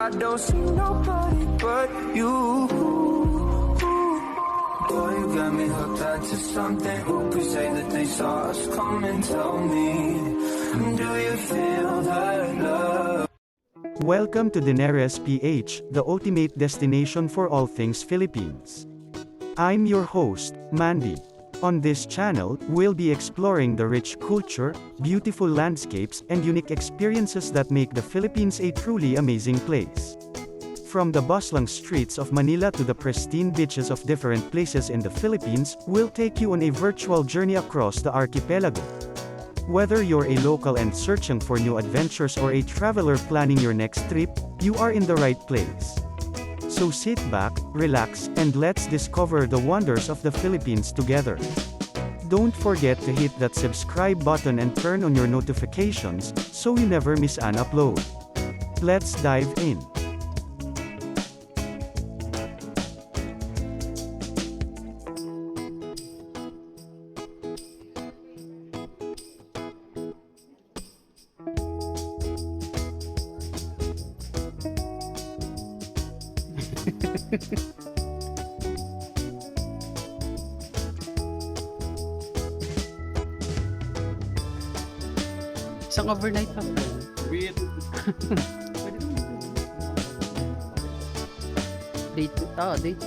I don't see nobody but you. Boy, you got me hooked onto something. Who could say that they saw us coming? Tell me, do you feel that love? Welcome to Daenerys PH, the ultimate destination for all things Philippines. I'm your host, Mandy. On this channel, we'll be exploring the rich culture, beautiful landscapes, and unique experiences that make the Philippines a truly amazing place. From the bustling streets of Manila to the pristine beaches of different places in the Philippines, we'll take you on a virtual journey across the archipelago. Whether you're a local and searching for new adventures or a traveler planning your next trip, you are in the right place. So sit back, relax, and let's discover the wonders of the Philippines together. Don't forget to hit that subscribe button and turn on your notifications, so you never miss an upload. Let's dive in. Isang overnight pa. Wait. Date. Date.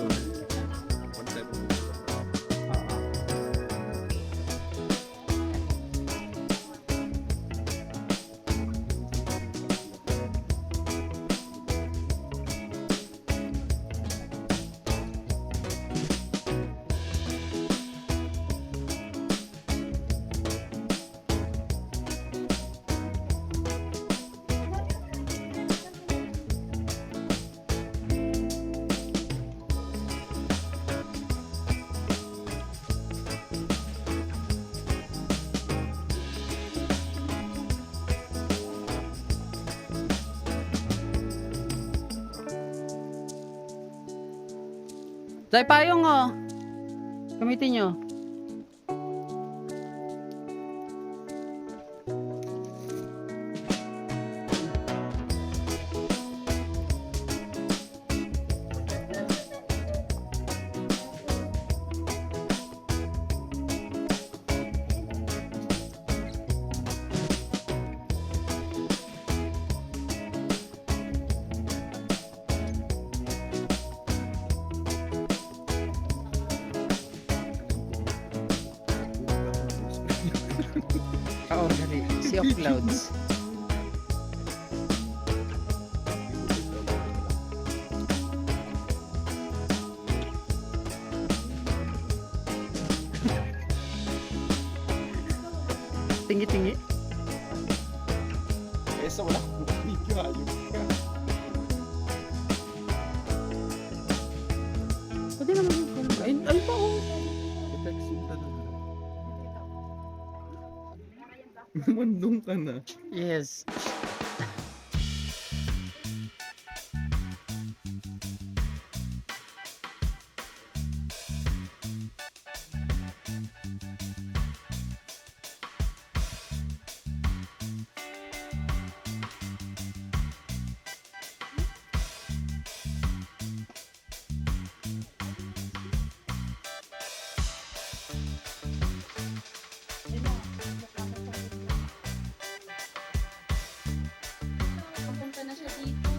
Dahil payong gamitin nyo. Oo, dali. Sea of Clouds. Tingi-tingi. Esa wala akong video ayun. Pwede naman yung ay pa Teksinta na. Mandong ka na. Yes. Papunta na siya dito.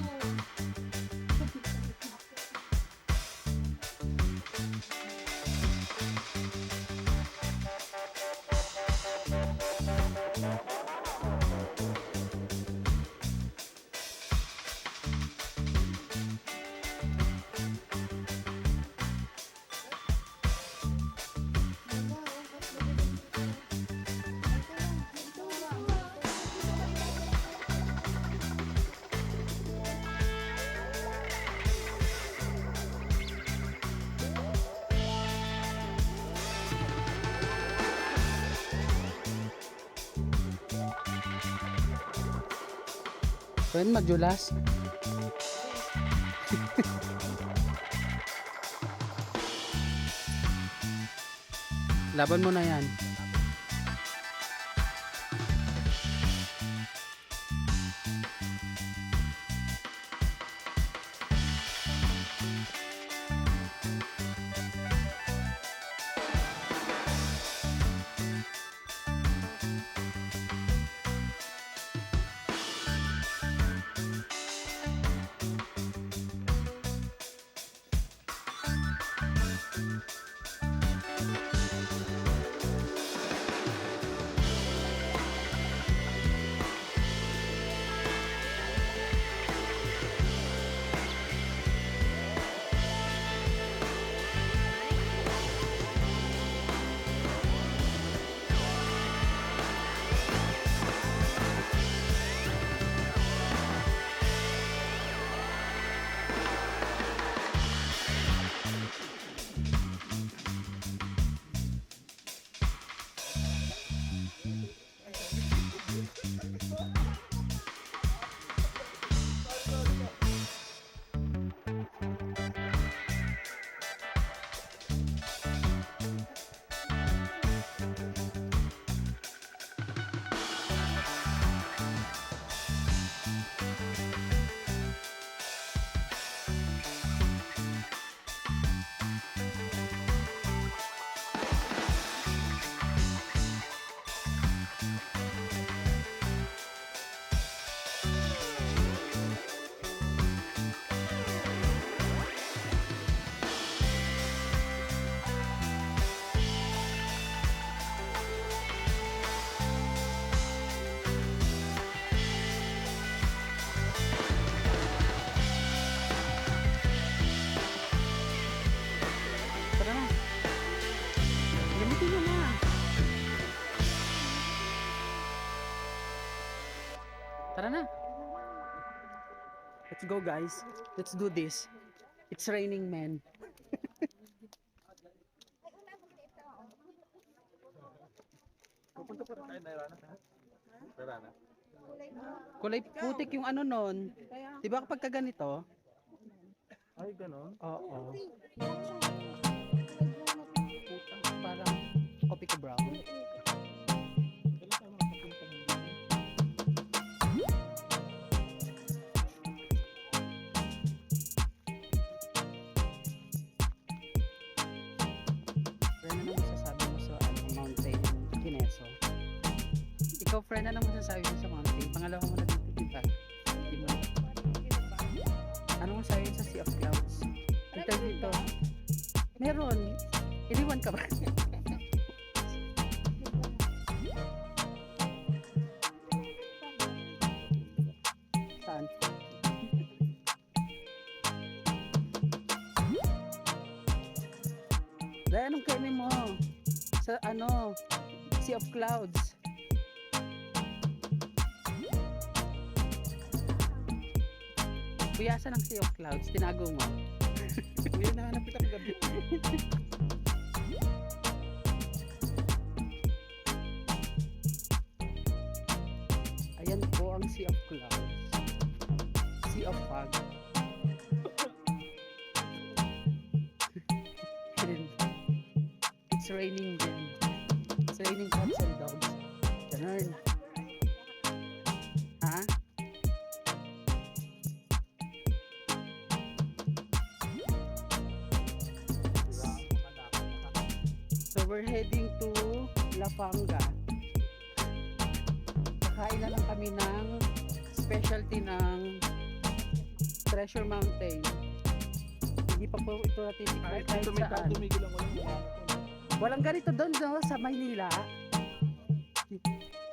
Pwede madulas. Laban mo na yan. Let's go, guys. Let's do this. It's raining, man. Pupunta pa rin tayo na Rana. Rana. Kulay putik yung ano nun. Di ba kapag ganito? Ay, ganon. Oo. Parang coffee ko brown. Kailan tayo makapunta ng Friend, ano masasabi mo sa mountain Kineso? Ikaw, friend, ano masasabi mo sa mountain? Pangalawa mo na dito, di ba? Di mo. Ano masasabi mo sa Sea of Clouds? Dito, dito. Meron. Iniwan ka ba? Saan? Dahil anong kainin mo? Sa ano? Sea of Clouds. Buyasan ng Sea of Clouds. Tinago mo. Kuya, nahanap kita kagabi. Ayan po ang Sea of Clouds. Sea of Fog. It's raining din. It's raining cats and dogs. Ganun. Ha? So we're heading to Lafanga. Kakain na lang kami ng specialty ng Treasure Mountain. Hindi pa po ito natitikman kahit saan. Tumigil lang walang wala. Walang ganito doon, no, sa Maynila.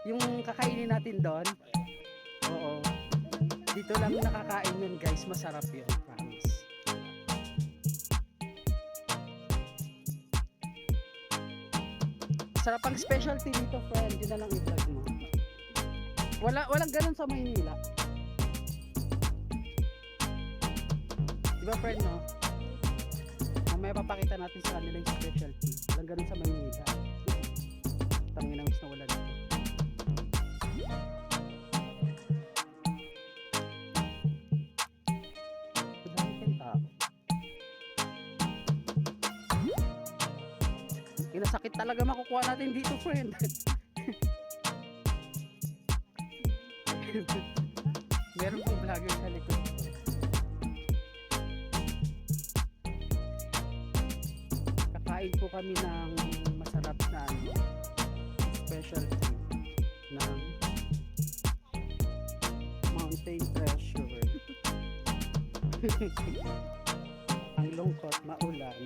Yung kakainin natin doon. Oo. Dito lang nakakain yun, guys. Masarap yun, promise. Sarap ang specialty dito, friend. Yun na lang i-vlog mo. Walang ganun sa Maynila. Diba, friend, no? Mamaya papakita natin sa kanila yung specialty. Walang ganun sa Maynila. Tangin na miss na wala dito. Madami kang tao. Inasakit talaga makukuha natin dito, friend. Meron pong vlogger sa likod. Kakain po kami ng masarap na ano, specialty ng Mountain Treasure. Ang lungkot, maulan.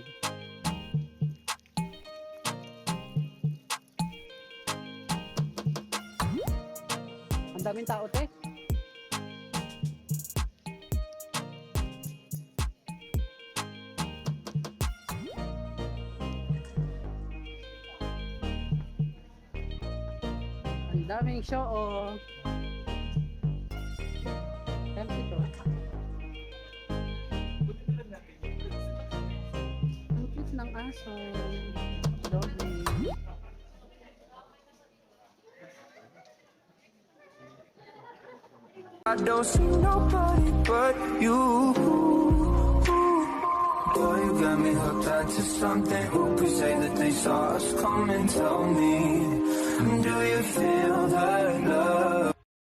Ang daming tao, te. Ang daming show, oh. Empty to. Ang cute ng aso. Doggy. I don't see nobody but you. Boy, you got me hooked onto something. Who could say that they saw us coming? Tell me.